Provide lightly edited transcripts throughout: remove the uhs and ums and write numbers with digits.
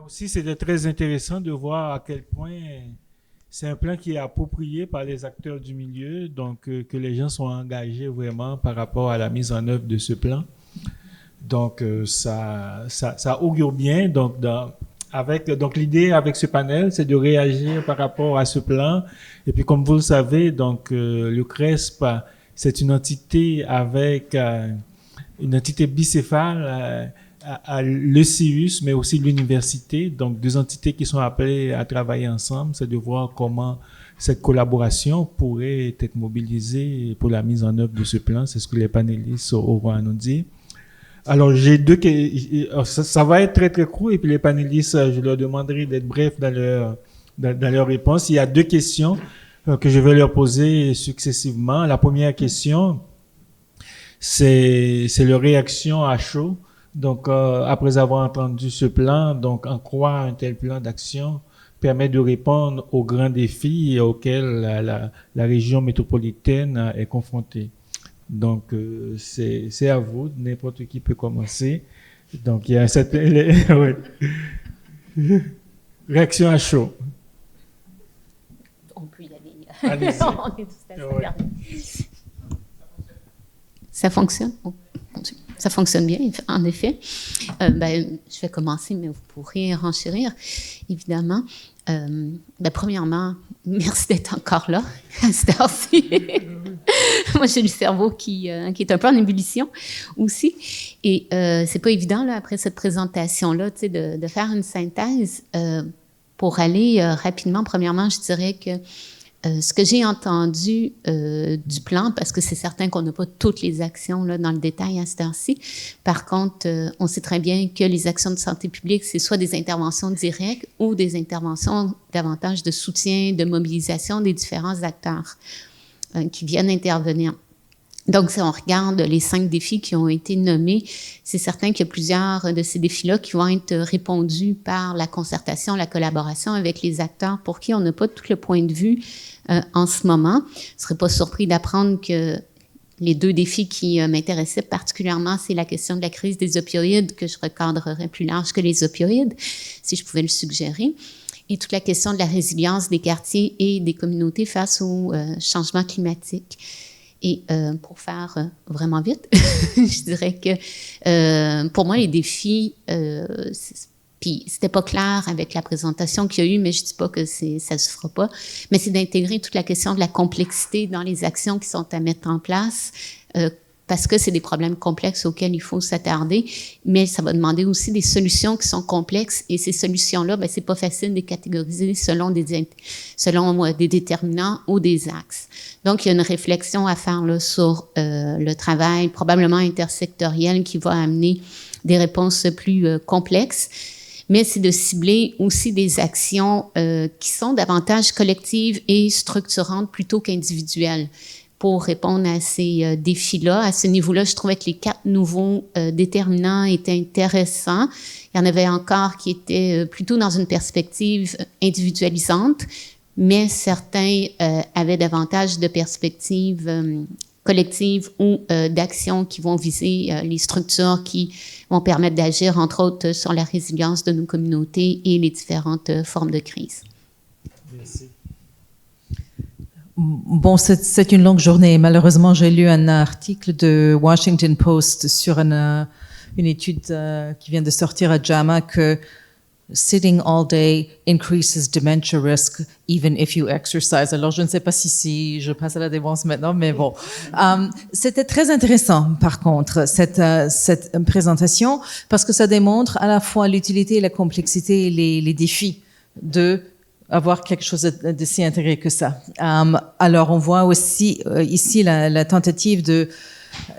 aussi, c'était très intéressant de voir à quel point c'est un plan qui est approprié par les acteurs du milieu, donc que les gens sont engagés vraiment par rapport à la mise en œuvre de ce plan. Donc, ça augure bien. Donc l'idée avec ce panel, c'est de réagir par rapport à ce plan. Et puis, comme vous le savez, donc le CRESP, c'est une entité avec une entité bicéphale à l'ECIUS, mais aussi l'université. Donc, deux entités qui sont appelées à travailler ensemble. C'est de voir comment cette collaboration pourrait être mobilisée pour la mise en œuvre de ce plan. C'est ce que les panélistes auront à nous dire. Alors, j'ai ça va être très, très court, et puis les panélistes, je leur demanderai d'être brefs dans leur réponse. Il y a deux questions que je vais leur poser successivement. La première question, c'est leur réaction à chaud. Donc, après avoir entendu ce plan, donc en quoi un tel plan d'action permet de répondre aux grands défis auxquels la région métropolitaine est confrontée. Donc, c'est à vous, n'importe qui peut commencer. Donc, il y a un certain... oui. Réaction à chaud. On peut y aller. Allez-y. On est tous à Ça fonctionne? Oh, mon Dieu. Ça fonctionne bien, en effet. Je vais commencer, mais vous pourrez renchérir, évidemment. Premièrement, merci d'être encore là à cette heure-ci. Moi, j'ai le cerveau qui est un peu en ébullition aussi. Et c'est pas évident, là, après cette présentation-là, de faire une synthèse. Pour aller rapidement, premièrement, je dirais que ce que j'ai entendu du plan, parce que c'est certain qu'on n'a pas toutes les actions là, dans le détail à cette heure-ci. Par contre, on sait très bien que les actions de santé publique, c'est soit des interventions directes ou des interventions davantage de soutien, de mobilisation des différents acteurs qui viennent intervenir. Donc, si on regarde les 5 défis qui ont été nommés, c'est certain qu'il y a plusieurs de ces défis-là qui vont être répondus par la concertation, la collaboration avec les acteurs pour qui on n'a pas tout le point de vue en ce moment. Je ne serais pas surpris d'apprendre que les 2 défis qui m'intéressaient particulièrement, c'est la question de la crise des opioïdes, que je recadrerais plus large que les opioïdes, si je pouvais le suggérer, et toute la question de la résilience des quartiers et des communautés face au changement climatique. Et pour faire vraiment vite, je dirais que pour moi, les défis, puis c'était pas clair avec la présentation qu'il y a eu, mais je dis pas que ça se fera pas, mais c'est d'intégrer toute la question de la complexité dans les actions qui sont à mettre en place, parce que c'est des problèmes complexes auxquels il faut s'attarder, mais ça va demander aussi des solutions qui sont complexes, et ces solutions-là, c'est pas facile de les catégoriser selon des déterminants ou des axes. Donc, il y a une réflexion à faire là, sur le travail probablement intersectoriel qui va amener des réponses plus complexes, mais c'est de cibler aussi des actions qui sont davantage collectives et structurantes plutôt qu'individuelles. Pour répondre à ces défis-là. À ce niveau-là, je trouvais que les 4 nouveaux déterminants étaient intéressants. Il y en avait encore qui étaient plutôt dans une perspective individualisante, mais certains avaient davantage de perspectives collectives ou d'actions qui vont viser les structures qui vont permettre d'agir, entre autres, sur la résilience de nos communautés et les différentes formes de crise. Merci. Bon, c'est une longue journée. Malheureusement, j'ai lu un article de Washington Post sur une étude qui vient de sortir à JAMA que sitting all day increases dementia risk even if you exercise. Alors, je ne sais pas si je passe à la défense maintenant, mais bon. C'était très intéressant, par contre, cette présentation, parce que ça démontre à la fois l'utilité et la complexité et les défis de avoir quelque chose de si intégré que ça. Alors, on voit aussi ici la tentative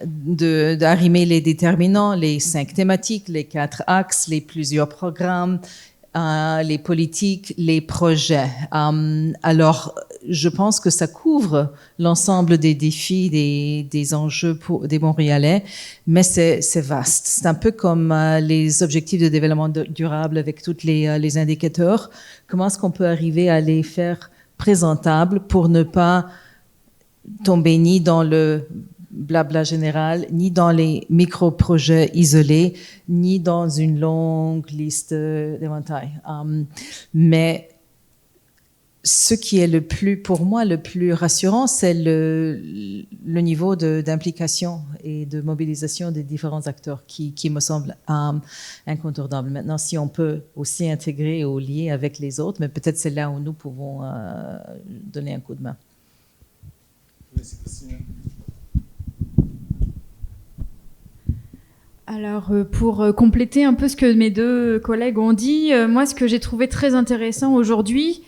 d'arrimer les déterminants, les 5 thématiques, les 4 axes, les plusieurs programmes, les politiques, les projets. Alors, je pense que ça couvre l'ensemble des défis, des enjeux des Montréalais, mais c'est vaste. C'est un peu comme les objectifs de développement durable avec tous les indicateurs. Comment est-ce qu'on peut arriver à les faire présentables pour ne pas tomber ni dans le blabla général, ni dans les micro-projets isolés, ni dans une longue liste d'éventail. Mais ce qui est pour moi, le plus rassurant, c'est le niveau d'implication et de mobilisation des différents acteurs qui me semble incontournable. Maintenant, si on peut aussi intégrer ou lier avec les autres, mais peut-être c'est là où nous pouvons donner un coup de main. Merci, Christina. Alors, pour compléter un peu ce que mes deux collègues ont dit, moi, ce que j'ai trouvé très intéressant aujourd'hui,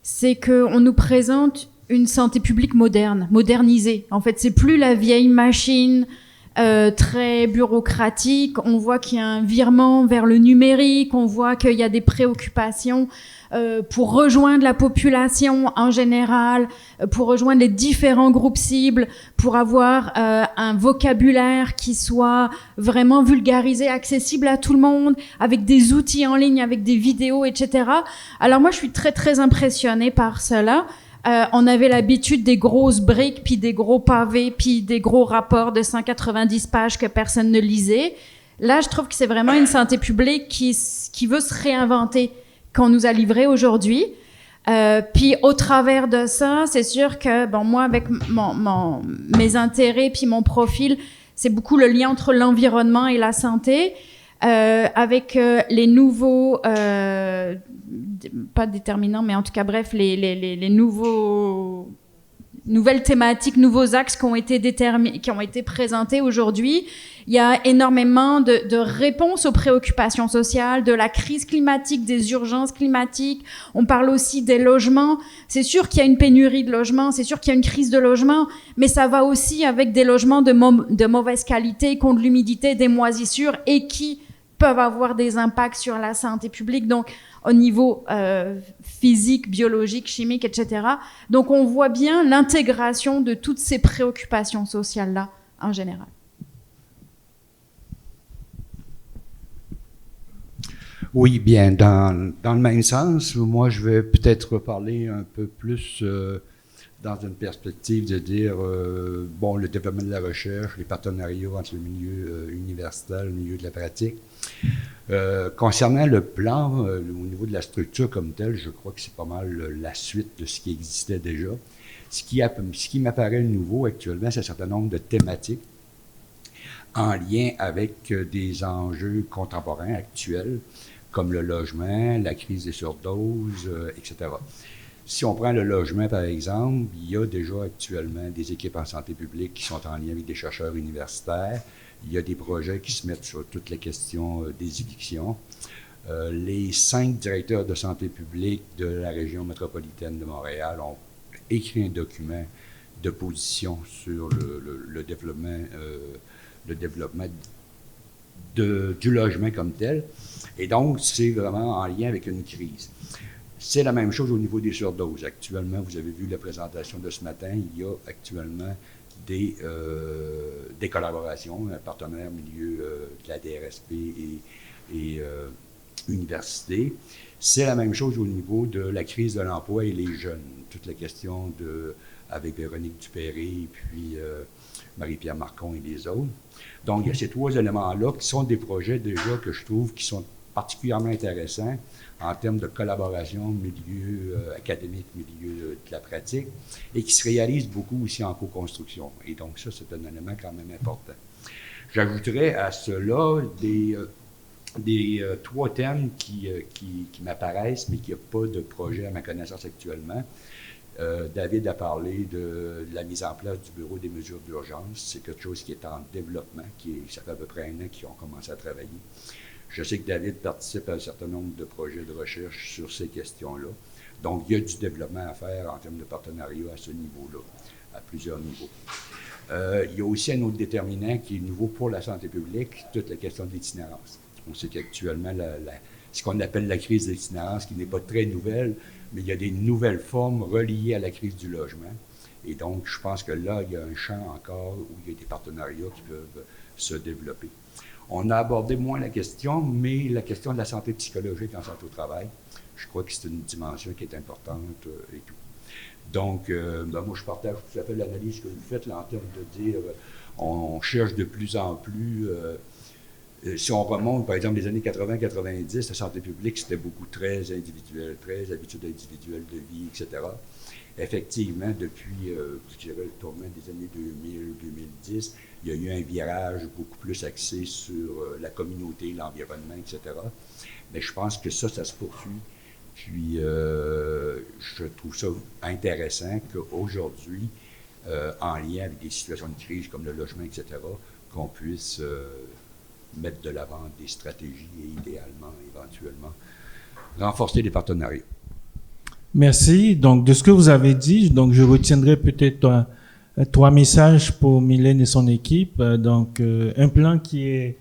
c'est qu'on nous présente une santé publique moderne, modernisée. En fait, c'est plus la vieille machine très bureaucratique. On voit qu'il y a un virement vers le numérique. On voit qu'il y a des préoccupations pour rejoindre la population en général, pour rejoindre les différents groupes cibles, pour avoir un vocabulaire qui soit vraiment vulgarisé, accessible à tout le monde, avec des outils en ligne, avec des vidéos, etc. Alors moi, je suis très, très impressionnée par cela. On avait l'habitude des grosses briques, puis des gros pavés, puis des gros rapports de 190 pages que personne ne lisait. Là, je trouve que c'est vraiment une santé publique qui veut se réinventer, qu'on nous a livré aujourd'hui. Puis au travers de ça, c'est sûr que bon, moi, avec mes intérêts puis mon profil, c'est beaucoup le lien entre l'environnement et la santé. Avec les nouveaux, pas déterminants, mais en tout cas, bref, les nouvelles thématiques, nouveaux axes qui ont été présentés aujourd'hui. Il y a énormément de réponses aux préoccupations sociales, de la crise climatique, des urgences climatiques. On parle aussi des logements. C'est sûr qu'il y a une pénurie de logements, c'est sûr qu'il y a une crise de logements, mais ça va aussi avec des logements de mauvaise qualité, qui ont de l'humidité, des moisissures et qui peuvent avoir des impacts sur la santé publique, donc au niveau physique, biologique, chimique, etc. Donc on voit bien l'intégration de toutes ces préoccupations sociales-là en général. Oui, bien, dans le même sens, moi je vais peut-être parler un peu plus dans une perspective de dire, bon, le développement de la recherche, les partenariats entre le milieu universitaire, le milieu de la pratique. Concernant le plan, au niveau de la structure comme telle, je crois que c'est pas mal la suite de ce qui existait déjà. Ce qui m'apparaît nouveau actuellement, c'est un certain nombre de thématiques en lien avec des enjeux contemporains actuels, comme le logement, la crise des surdoses, etc. Si on prend le logement, par exemple, il y a déjà actuellement des équipes en santé publique qui sont en lien avec des chercheurs universitaires. Il y a des projets qui se mettent sur toute la question des évictions. Les 5 directeurs de santé publique de la région métropolitaine de Montréal ont écrit un document de position sur le développement du logement comme tel. Et donc, c'est vraiment en lien avec une crise. C'est la même chose au niveau des surdoses. Actuellement, vous avez vu la présentation de ce matin, il y a actuellement des collaborations, un partenaire milieu de la DRSP et université. C'est la même chose au niveau de la crise de l'emploi et les jeunes. Toute la question avec Véronique Dupéré et puis Marie-Pierre Marcon et les autres. Donc, il y a ces 3 éléments-là qui sont des projets déjà que je trouve qui sont particulièrement intéressants en termes de collaboration, milieu académique, milieu de la pratique, et qui se réalisent beaucoup aussi en co-construction. Et donc ça, c'est un élément quand même important. J'ajouterais à cela des 3 thèmes qui m'apparaissent, mais qui n'ont pas de projet à ma connaissance actuellement. David a parlé de la mise en place du bureau des mesures d'urgence. C'est quelque chose qui est en développement, ça fait à peu près 1 an qu'ils ont commencé à travailler. Je sais que David participe à un certain nombre de projets de recherche sur ces questions-là. Donc, il y a du développement à faire en termes de partenariat à ce niveau-là, à plusieurs niveaux. Il y a aussi un autre déterminant qui est nouveau pour la santé publique, toute la question de l'itinérance. On sait qu'actuellement, ce qu'on appelle la crise de l'itinérance, qui n'est pas très nouvelle, mais il y a des nouvelles formes reliées à la crise du logement. Et donc, je pense que là, il y a un champ encore où il y a des partenariats qui peuvent se développer. On a abordé moins la question, mais la question de la santé psychologique en santé au travail, je crois que c'est une dimension qui est importante et tout. Donc, moi, je partage tout à fait l'analyse que vous faites là, en termes de dire, on cherche de plus en plus. Si on remonte, par exemple, les années 80-90, la santé publique, c'était beaucoup très individuel, très habitude individuelle de vie, etc. Effectivement, depuis je dirais, le tournant des années 2000-2010, il y a eu un virage beaucoup plus axé sur la communauté, l'environnement, etc. Mais je pense que ça se poursuit. Puis, je trouve ça intéressant qu'aujourd'hui, en lien avec des situations de crise comme le logement, etc., qu'on puisse mettre de l'avant des stratégies et idéalement, éventuellement, renforcer les partenariats. Merci. Donc, de ce que vous avez dit, donc je retiendrai peut-être 3 messages pour Mylène et son équipe. Donc, un plan qui est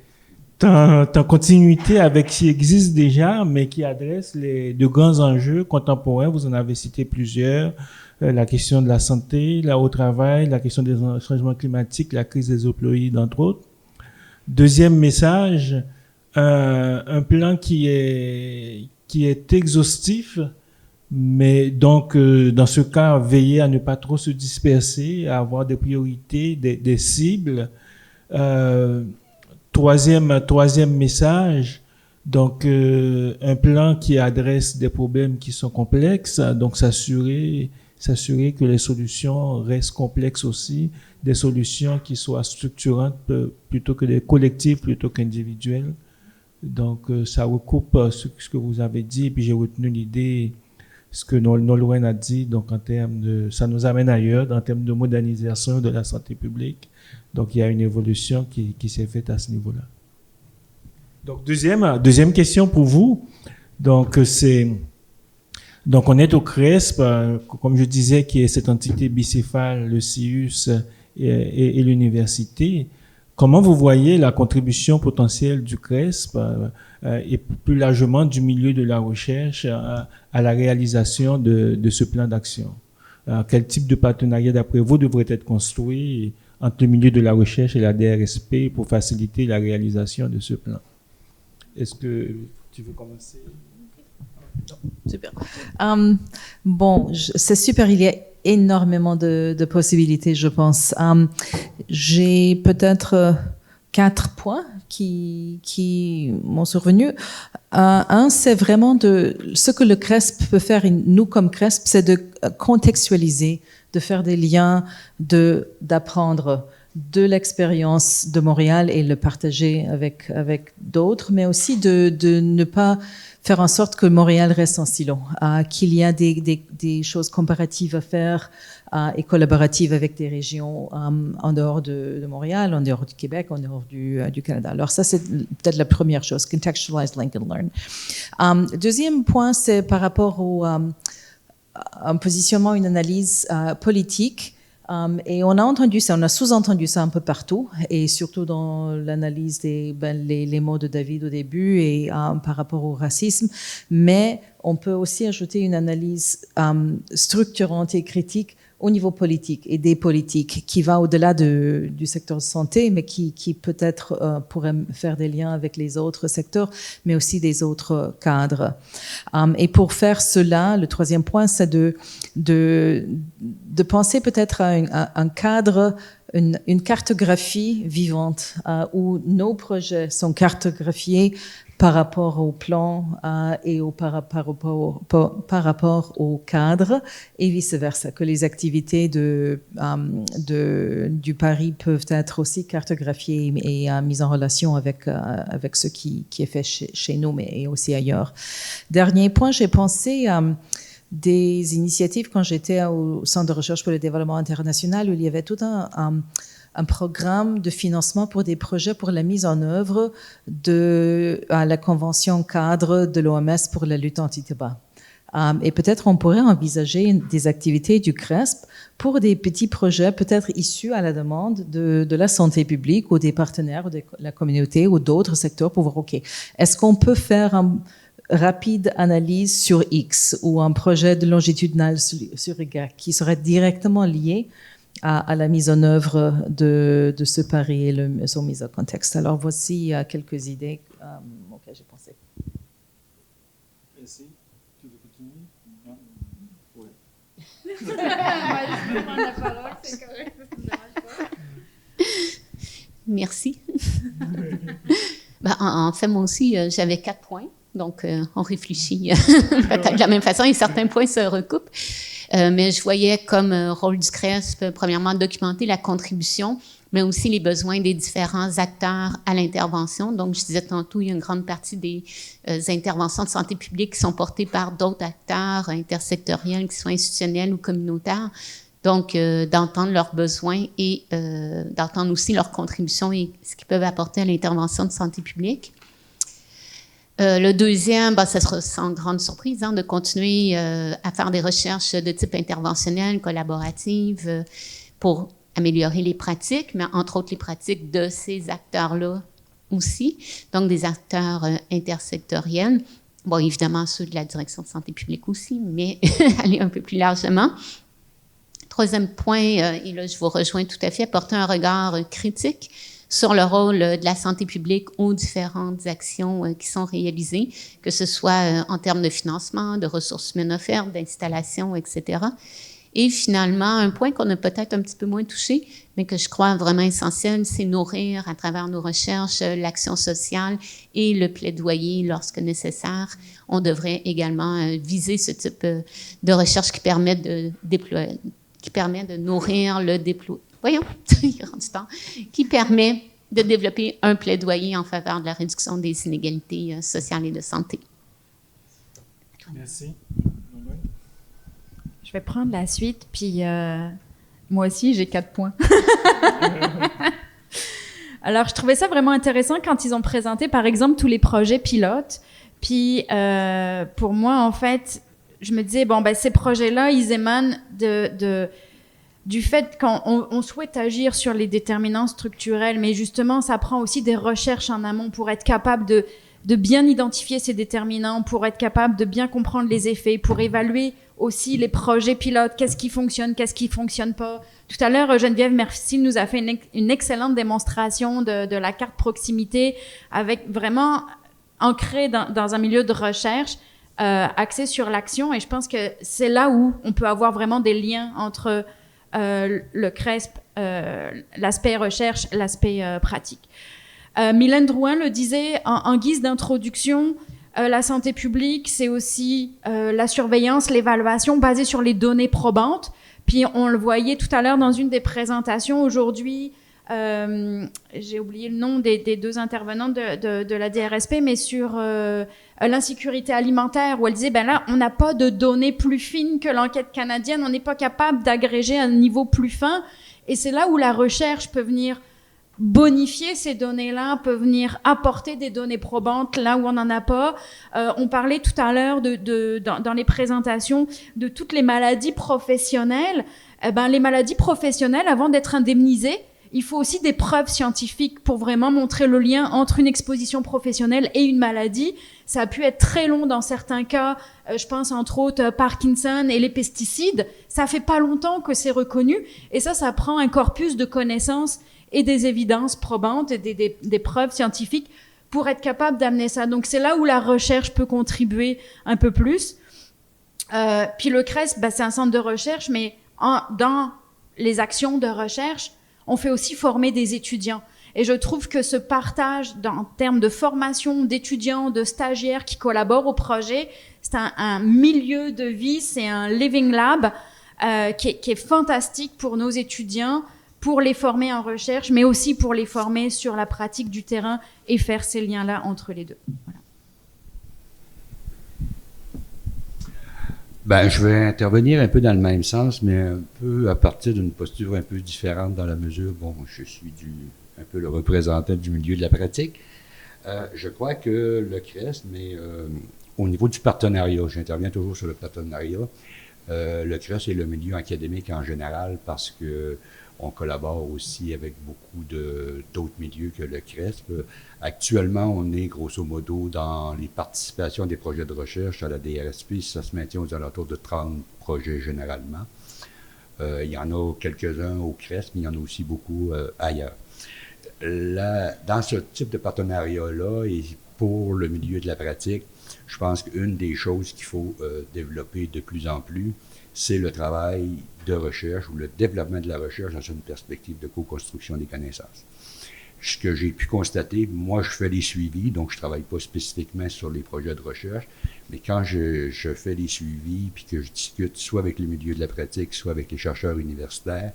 en continuité avec ce qui existe déjà, mais qui adresse de grands enjeux contemporains. Vous en avez cité plusieurs. La question de la santé, au travail, la question des changements climatiques, la crise des opioïdes, entre autres. Deuxième message, un plan qui est exhaustif, mais donc, dans ce cas, veiller à ne pas trop se disperser, à avoir des priorités, des cibles. Troisième message, donc un plan qui adresse des problèmes qui sont complexes, donc s'assurer que les solutions restent complexes aussi, des solutions qui soient structurantes plutôt que des collectives, plutôt qu'individuelles. Donc ça recoupe ce que vous avez dit, et puis j'ai retenu l'idée, ce que Nolwenn a dit, donc en termes de, ça nous amène ailleurs, en termes de modernisation de la santé publique. Donc il y a une évolution qui s'est faite à ce niveau-là. Donc deuxième question pour vous. Donc donc on est au CRESP, comme je disais, qui est cette entité bicéphale, le CIUS et l'université. Comment vous voyez la contribution potentielle du CRESP et plus largement du milieu de la recherche à la réalisation de ce plan d'action? Quel type de partenariat, d'après vous, devrait être construit entre le milieu de la recherche et la DRSP pour faciliter la réalisation de ce plan? Est-ce que tu veux commencer? Super. Bon, c'est super, il y a énormément de possibilités, je pense. J'ai peut-être 4 points qui m'ont survenu. Un, c'est vraiment ce que le CRESP peut faire, nous comme CRESP, c'est de contextualiser, de faire des liens, d'apprendre de l'expérience de Montréal et le partager avec d'autres, mais aussi de ne pas faire en sorte que Montréal reste en silo, qu'il y a des choses comparatives à faire et collaboratives avec des régions en dehors de Montréal, en dehors du Québec, en dehors du Canada. Alors ça, c'est peut-être la première chose, contextualize, link and learn. Deuxième point, c'est par rapport au un positionnement, une analyse politique. Et on a entendu ça, on a sous-entendu ça un peu partout, et surtout dans l'analyse les mots de David au début et par rapport au racisme. Mais on peut aussi ajouter une analyse structurante et critique au niveau politique et des politiques qui va au-delà du secteur de santé, mais qui peut-être pourrait faire des liens avec les autres secteurs, mais aussi des autres cadres. Et pour faire cela, le troisième point, c'est de penser peut-être à un cadre, une cartographie vivante où nos projets sont cartographiés par rapport au plan et par rapport au cadre et vice-versa, que les activités du Paris peuvent être aussi cartographiées et mises en relation avec ce qui est fait chez nous, mais aussi ailleurs. Dernier point, j'ai pensé à des initiatives quand j'étais au Centre de recherche pour le développement international, où il y avait tout un programme de financement pour des projets pour la mise en œuvre à la convention cadre de l'OMS pour la lutte anti-tabac. Et peut-être on pourrait envisager des activités du CRESP pour des petits projets peut-être issus à la demande de la santé publique ou des partenaires de la communauté ou d'autres secteurs pour voir, OK, est-ce qu'on peut faire une rapide analyse sur X ou un projet de longitudinal sur Y qui serait directement lié à la mise en œuvre de ce pari et son mise en contexte. Alors voici quelques idées auxquelles j'ai pensé. Merci. Tu veux continuer? Non? Oui. Je vais prendre la parole, c'est correct, ça me dérange pas. merci. Ben, en fait, moi aussi, j'avais 4 points. Donc, on réfléchit peut-être de la même façon et certains points se recoupent. Mais je voyais comme rôle du CRESP, premièrement, documenter la contribution, mais aussi les besoins des différents acteurs à l'intervention. Donc, je disais tantôt, il y a une grande partie des interventions de santé publique qui sont portées par d'autres acteurs intersectoriels, qui sont institutionnels ou communautaires. Donc, d'entendre leurs besoins et d'entendre aussi leurs contributions et ce qu'ils peuvent apporter à l'intervention de santé publique. Le deuxième, ça sera sans grande surprise, de continuer à faire des recherches de type interventionnel, collaborative, pour améliorer les pratiques, mais entre autres les pratiques de ces acteurs-là aussi, donc des acteurs intersectoriels. Bon, évidemment, ceux de la direction de santé publique aussi, mais aller un peu plus largement. Troisième point, et là je vous rejoins tout à fait, porter un regard critique sur le rôle de la santé publique aux différentes actions qui sont réalisées, que ce soit en termes de financement, de ressources humaines offertes, d'installation, etc. Et finalement, un point qu'on a peut-être un petit peu moins touché, mais que je crois vraiment essentiel, c'est nourrir à travers nos recherches l'action sociale et le plaidoyer lorsque nécessaire. On devrait également viser ce type de recherche qui permet de déployer, qui permet de nourrir le déploiement. Voyons, il rentre du temps, qui permet de développer un plaidoyer en faveur de la réduction des inégalités sociales et de santé. Merci. Je vais prendre la suite, puis moi aussi, j'ai 4 points. Alors, je trouvais ça vraiment intéressant quand ils ont présenté, par exemple, tous les projets pilotes. Puis, pour moi, en fait, je me disais, ces projets-là, ils émanent du fait qu'on souhaite agir sur les déterminants structurels, mais justement, ça prend aussi des recherches en amont pour être capable de bien identifier ces déterminants, pour être capable de bien comprendre les effets, pour évaluer aussi les projets pilotes, qu'est-ce qui fonctionne pas. Tout à l'heure, Geneviève Mercil nous a fait une excellente démonstration de la carte proximité, avec vraiment ancrée dans un milieu de recherche, axé sur l'action, et je pense que c'est là où on peut avoir vraiment des liens entre le CRESP, l'aspect recherche, l'aspect pratique. Mylène Drouin le disait en guise d'introduction, la santé publique, c'est aussi la surveillance, l'évaluation basée sur les données probantes. Puis on le voyait tout à l'heure dans une des présentations aujourd'hui, j'ai oublié le nom des 2 intervenantes de la DRSP, mais sur l'insécurité alimentaire, où elle disait, là, on n'a pas de données plus fines que l'enquête canadienne, on n'est pas capable d'agréger à un niveau plus fin, et c'est là où la recherche peut venir bonifier ces données-là, peut venir apporter des données probantes là où on n'en a pas. On parlait tout à l'heure dans les présentations de toutes les maladies professionnelles. Les maladies professionnelles, avant d'être indemnisées, il faut aussi des preuves scientifiques pour vraiment montrer le lien entre une exposition professionnelle et une maladie. Ça a pu être très long dans certains cas, je pense entre autres Parkinson et les pesticides. Ça fait pas longtemps que c'est reconnu, et ça prend un corpus de connaissances et des évidences probantes et des preuves scientifiques pour être capable d'amener ça. Donc c'est là où la recherche peut contribuer un peu plus. Puis le CRESP, c'est un centre de recherche, mais dans les actions de recherche, on fait aussi former des étudiants. Et je trouve que ce partage en termes de formation d'étudiants, de stagiaires qui collaborent au projet, c'est un milieu de vie, c'est un living lab qui est fantastique pour nos étudiants, pour les former en recherche, mais aussi pour les former sur la pratique du terrain et faire ces liens-là entre les deux. Voilà. Je vais intervenir un peu dans le même sens, mais un peu à partir d'une posture un peu différente dans la mesure, je suis un peu le représentant du milieu de la pratique. Je crois que le CRESP, mais au niveau du partenariat, j'interviens toujours sur le partenariat, le CRESP et le milieu académique en général, parce que on collabore aussi avec beaucoup d'autres milieux que le CRESP. Actuellement, on est grosso modo dans les participations des projets de recherche à la DRSP. Ça se maintient aux alentours de 30 projets généralement. Il y en a quelques-uns au CRESP, mais il y en a aussi beaucoup ailleurs. Dans ce type de partenariat-là, et pour le milieu de la pratique, je pense qu'une des choses qu'il faut développer de plus en plus, c'est le travail de recherche ou le développement de la recherche dans une perspective de co-construction des connaissances. ce que j'ai pu constater, moi, je fais les suivis, donc je travaille pas spécifiquement sur les projets de recherche, mais quand je fais les suivis, puis que je discute soit avec le milieu de la pratique, soit avec les chercheurs universitaires,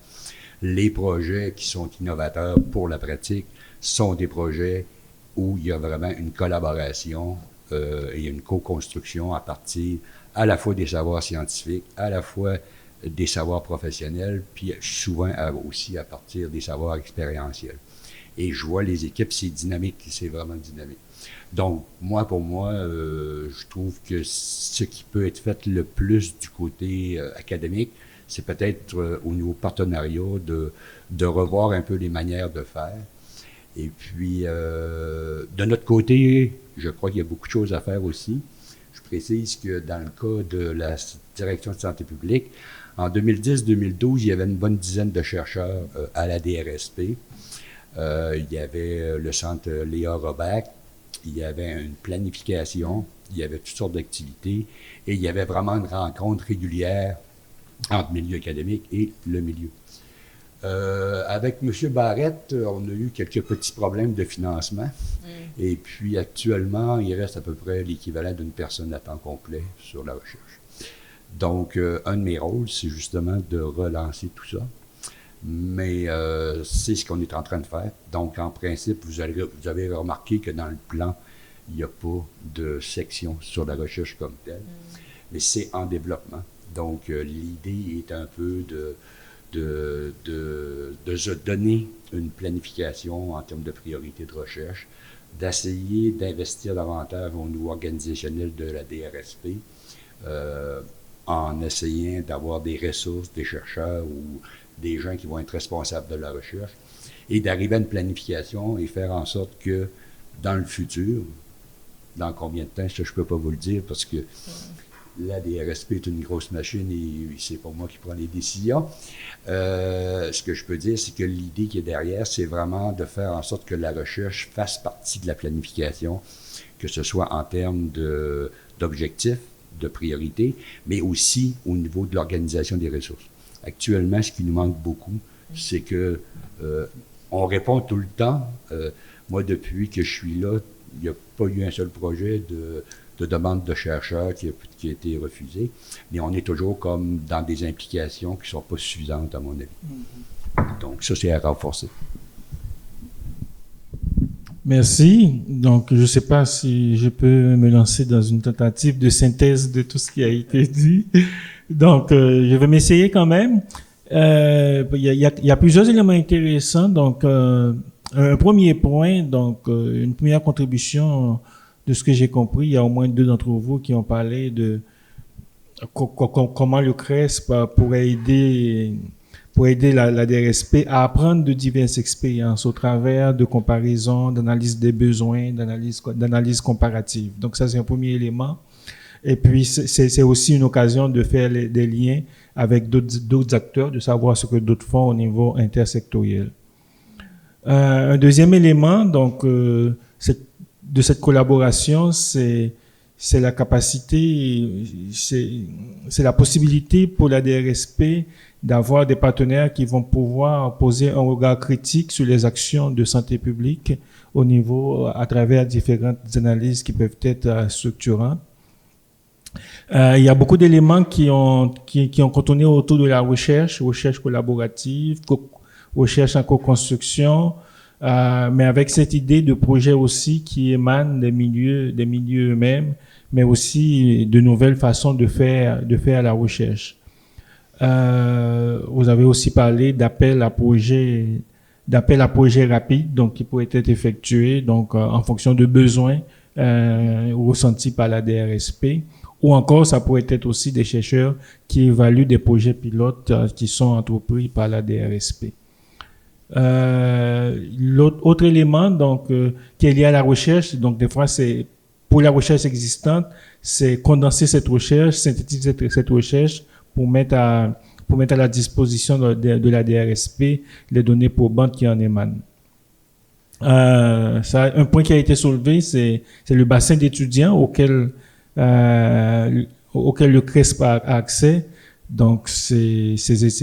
les projets qui sont innovateurs pour la pratique sont des projets où il y a vraiment une collaboration et une co-construction à partir à la fois des savoirs scientifiques, à la fois des savoirs professionnels, puis souvent aussi à partir des savoirs expérientiels. Et je vois les équipes, c'est dynamique, c'est vraiment dynamique. Donc, pour moi, je trouve que ce qui peut être fait le plus du côté académique, c'est peut-être au niveau partenariat de revoir un peu les manières de faire. Et puis, de notre côté, je crois qu'il y a beaucoup de choses à faire aussi. Je précise que dans le cas de la Direction de santé publique, en 2010-2012, il y avait une bonne dizaine de chercheurs à la DRSP. Il y avait le centre Léa Robach, il y avait une planification, il y avait toutes sortes d'activités et il y avait vraiment une rencontre régulière entre le milieu académique et le milieu. Avec M. Barrette, on a eu quelques petits problèmes de financement et puis actuellement, il reste à peu près l'équivalent d'une personne à temps complet sur la recherche. Donc, un de mes rôles, c'est justement de relancer tout ça. Mais c'est ce qu'on est en train de faire. Donc, en principe, vous avez remarqué que dans le plan, il n'y a pas de section sur la recherche comme telle, mais c'est en développement. Donc, l'idée est un peu de se donner une planification en termes de priorité de recherche, d'essayer d'investir davantage au niveau organisationnel de la DRSP, en essayant d'avoir des ressources, des chercheurs ou des gens qui vont être responsables de la recherche, et d'arriver à une planification et faire en sorte que dans le futur, dans combien de temps, ça je ne peux pas vous le dire parce que la DRSP est une grosse machine et c'est pas moi qui prends les décisions. Ce que je peux dire, c'est que l'idée qui est derrière, c'est vraiment de faire en sorte que la recherche fasse partie de la planification, que ce soit en termes d'objectifs, de priorités, mais aussi au niveau de l'organisation des ressources. Actuellement, ce qui nous manque beaucoup, c'est que on répond tout le temps. Moi, depuis que je suis là, il n'y a pas eu un seul projet de demande de chercheurs qui a été refusé, mais on est toujours comme dans des implications qui ne sont pas suffisantes, à mon avis. Donc, ça, c'est à renforcer. Merci. Donc, je ne sais pas si je peux me lancer dans une tentative de synthèse de tout ce qui a été dit. Donc, je vais m'essayer quand même. Il y a plusieurs éléments intéressants. Donc, un premier point, donc une première contribution de ce que j'ai compris, il y a au moins 2 d'entre vous qui ont parlé de comment le CRESP pourrait aider la DRSP à apprendre de diverses expériences au travers de comparaisons, d'analyse des besoins, d'analyse comparative. Donc ça, c'est un premier élément. Et puis, c'est aussi une occasion de faire des liens avec d'autres acteurs, de savoir ce que d'autres font au niveau intersectoriel. Un deuxième élément, donc, de cette collaboration, c'est la capacité, c'est la possibilité pour la DRSP d'avoir des partenaires qui vont pouvoir poser un regard critique sur les actions de santé publique au niveau, à travers différentes analyses qui peuvent être structurantes. Il y a beaucoup d'éléments qui ont contourné autour de la recherche collaborative, recherche en co-construction, mais avec cette idée de projet aussi qui émane des milieux eux-mêmes, mais aussi de nouvelles façons de faire la recherche. Vous avez aussi parlé d'appel à projet rapide, donc qui pourrait être effectué donc en fonction de besoins ressentis par la DRSP. Ou encore, ça pourrait être aussi des chercheurs qui évaluent des projets pilotes qui sont entrepris par la DRSP. L'autre élément, donc, qui est lié à la recherche, donc des fois, c'est pour la recherche existante, c'est condenser cette recherche, synthétiser cette recherche pour mettre à la disposition de la DRSP les données probantes qui en émanent. Un point qui a été soulevé, c'est le bassin d'étudiants auquel le CRESP a accès. Donc, ces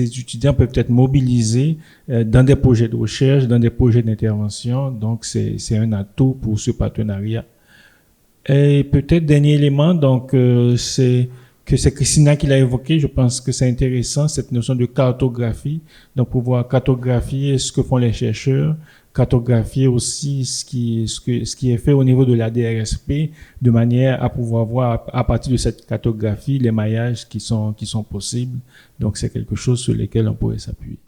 étudiants peuvent être mobilisés dans des projets de recherche, dans des projets d'intervention. Donc, c'est un atout pour ce partenariat. Et peut-être dernier élément, donc c'est Christina qui l'a évoqué. Je pense que c'est intéressant cette notion de cartographie, donc pouvoir cartographier ce que font les chercheurs, cartographier aussi ce qui est fait au niveau de la DRSP, de manière à pouvoir voir à partir de cette cartographie les maillages qui sont possibles. Donc c'est quelque chose sur lequel on pourrait s'appuyer.